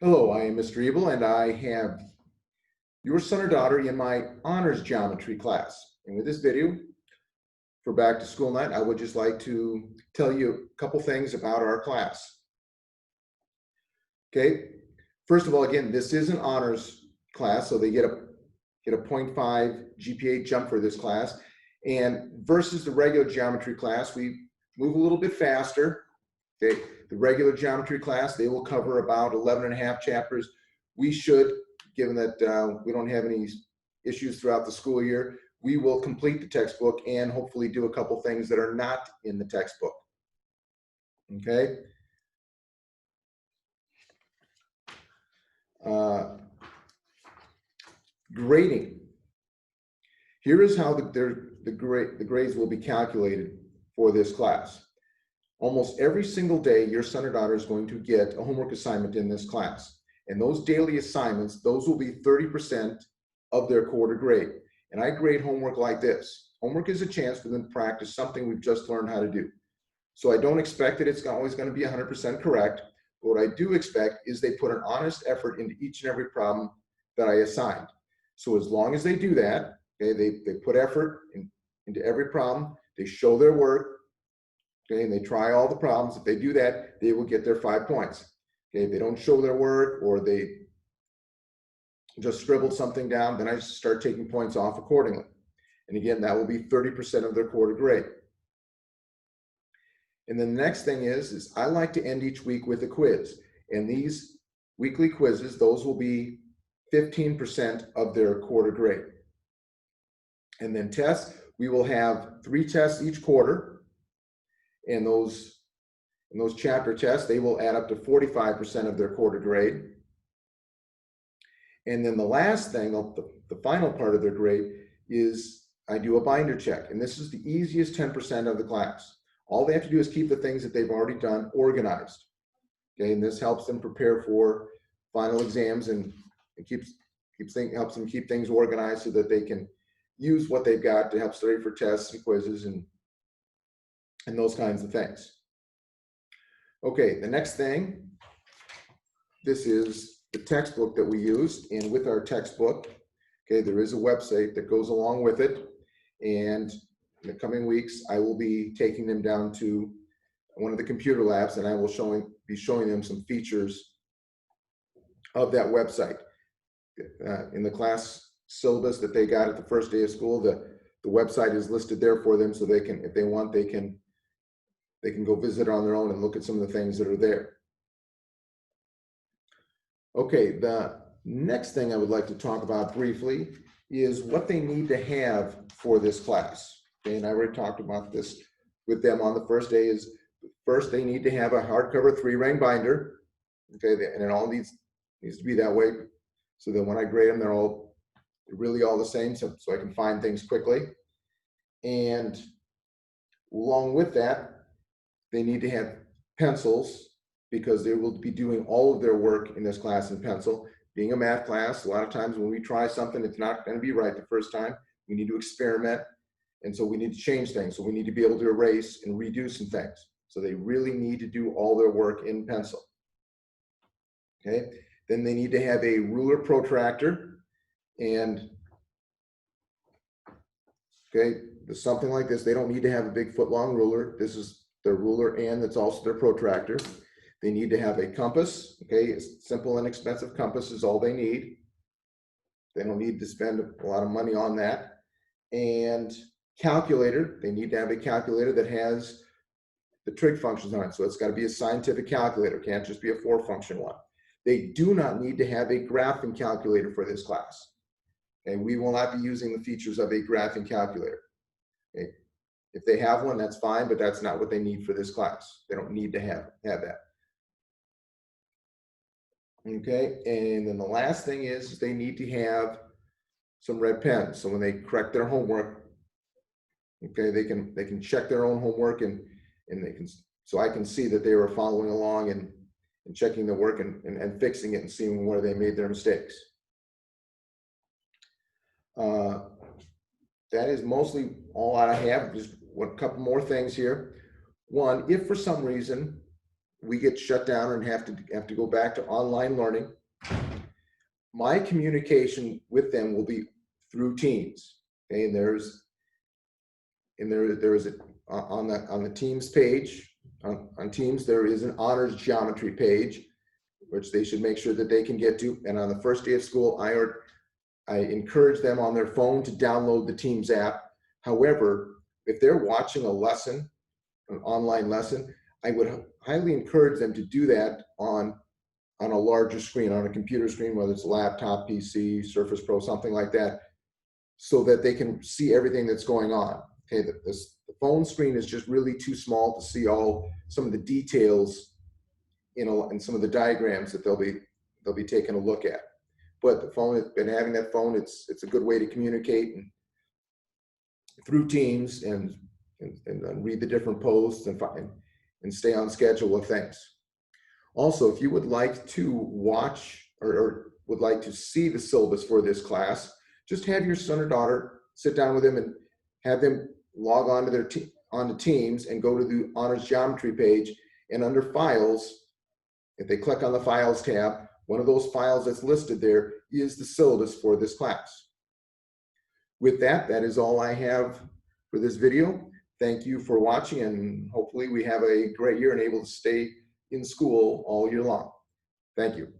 Hello, I am Mr. Ebel, and I have your son or daughter in my honors geometry class. And with this video for back to school night, I would just like to tell you a couple things about our class. Okay, first of all, again, this is an honors class, so they get a 0.5 GPA jump for this class. And versus the regular geometry class, we move a little bit faster. Okay, the regular geometry class, they will cover about 11 and a half chapters. We should, given that we don't have any issues throughout the school year, we will complete the textbook and hopefully do a couple things that are not in the textbook. Okay. Grading. Here is how the grades will be calculated for this class. Almost every single day, your son or daughter is going to get a homework assignment in this class. And those daily assignments, those will be 30% of their quarter grade. And I grade homework like this. Homework is a chance for them to practice something we've just learned how to do. So I don't expect that it's always going to be 100% correct. But what I do expect is they put an honest effort into each and every problem that I assigned. So as long as they do that, okay, they put effort into every problem, they show their work, okay, and they try all the problems. If they do that, they will get their 5 points. Okay, if they don't show their work or they just scribbled something down, then I start taking points off accordingly. And again, that will be 30% of their quarter grade. And then the next thing is I like to end each week with a quiz. And these weekly quizzes, those will be 15% of their quarter grade. And then tests, we will have 3 tests each quarter. And those chapter tests, they will add up to 45% of their quarter grade. And then the last thing, the final part of their grade, is I do a binder check. And this is the easiest 10% of the class. All they have to do is keep the things that they've already done organized. Okay, and this helps them prepare for final exams, and it helps them keep things organized so that they can use what they've got to help study for tests and quizzes and those kinds of things. Okay, the next thing, this is the textbook that we use. And with our textbook, okay, there is a website that goes along with it. And in the coming weeks, I will be taking them down to one of the computer labs, and I will be showing them some features of that website. In the class syllabus that they got at the first day of school, the website is listed there for them, so they can, if they want, they can go visit on their own and look at some of the things that are there. Okay, the next thing I would like to talk about briefly is what they need to have for this class. Okay, and I already talked about this with them on the first day. Is first they need to have a hardcover 3-ring binder. Okay, and it all needs to be that way, so that when I grade them, they're really all the same, so I can find things quickly. And along with that, they need to have pencils, because they will be doing all of their work in this class in pencil. Being a math class, a lot of times when we try something, it's not going to be right the first time. We need to experiment, and so we need to change things. So we need to be able to erase and redo some things. So they really need to do all their work in pencil. Okay, then they need to have a ruler protractor, and okay, something like this. They don't need to have a big foot-long ruler. This is their ruler, and it's also their protractor. They need to have a compass. Okay, a simple, inexpensive compass is all they need. They don't need to spend a lot of money on that. And calculator, they need to have a calculator that has the trig functions on it. So it's got to be a scientific calculator. It can't just be a 4-function one. They do not need to have a graphing calculator for this class. And we will not be using the features of a graphing calculator. Okay. If they have one, that's fine, but that's not what they need for this class. They don't need to have that. Okay, and then the last thing is they need to have some red pens. So when they correct their homework, okay, they can check their own homework, and they can, so I can see that they were following along and checking the work and fixing it and seeing where they made their mistakes. That is mostly all I have. Just a couple more things here. One, if for some reason, we get shut down and have to go back to online learning, my communication with them will be through Teams. Okay, and there is a on the Teams page on Teams there is an honors geometry page, which they should make sure that they can get to. And on the first day of school, I encourage them on their phone to download the Teams app. However, if they're watching a lesson, an online lesson, I would highly encourage them to do that on a larger screen, on a computer screen, whether it's a laptop, PC, Surface Pro, something like that, so that they can see everything that's going on. Okay, the phone screen is just really too small to see some of the details in some of the diagrams that they'll be taking a look at. But the phone, and having that phone, it's a good way to communicate through Teams and read the different posts and stay on schedule with things. Also, if you would like to watch or would like to see the syllabus for this class, just have your son or daughter sit down with them and have them log on to onto Teams and go to the honors geometry page, and under files, if they click on the files tab, one of those files that's listed there is the syllabus for this class. With that, that is all I have for this video. Thank you for watching, and hopefully we have a great year and able to stay in school all year long. Thank you.